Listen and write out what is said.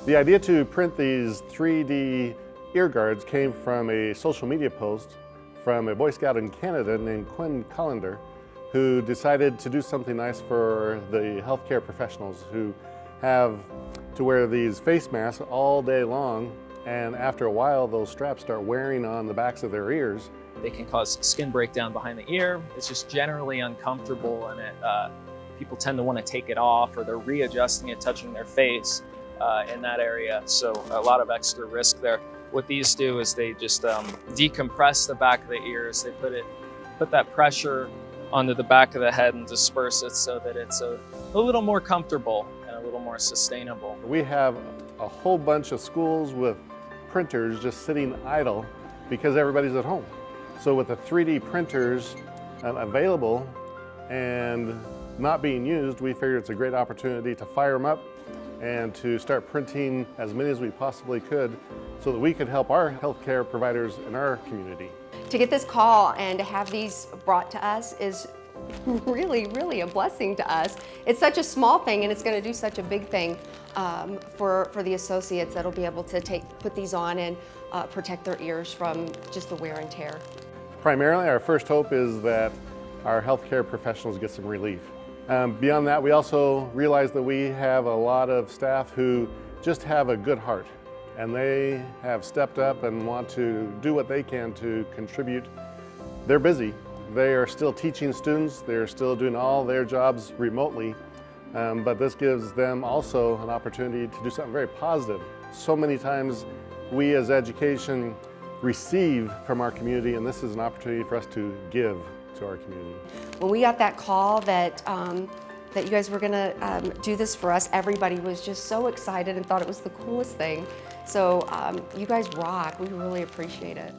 The idea to print these 3D ear guards came from a social media post from a Boy Scout in Canada named Quinn Collender, who decided to do something nice for the healthcare professionals who have to wear these face masks all day long, and after a while those straps start wearing on the backs of their ears. They can cause skin breakdown behind the ear. It's just generally uncomfortable, and people tend to want to take it off, or they're readjusting it, touching their face in that area. So a lot of extra risk there. What these do is they just decompress the back of the ears. They put that pressure onto the back of the head and disperse it so that it's a little more comfortable and a little more sustainable. We have a whole bunch of schools with printers just sitting idle because everybody's at home. So with the 3D printers available and not being used, we figured it's a great opportunity to fire them up and to start printing as many as we possibly could so that we could help our healthcare providers in our community. To get this call and to have these brought to us is really, really a blessing to us. It's such a small thing, and it's going to do such a big thing for the associates that'll be able to put these on and protect their ears from just the wear and tear. Primarily, our first hope is that our healthcare professionals get some relief. Beyond that, we also realize that we have a lot of staff who just have a good heart, and they have stepped up and want to do what they can to contribute. They're busy. They are still teaching students. They're still doing all their jobs remotely, but this gives them also an opportunity to do something very positive. So many times we as education receive from our community, and this is an opportunity for us to give to our community. When we got that call that you guys were gonna do this for us, everybody was just so excited and thought it was the coolest thing. So you guys rock. We really appreciate it.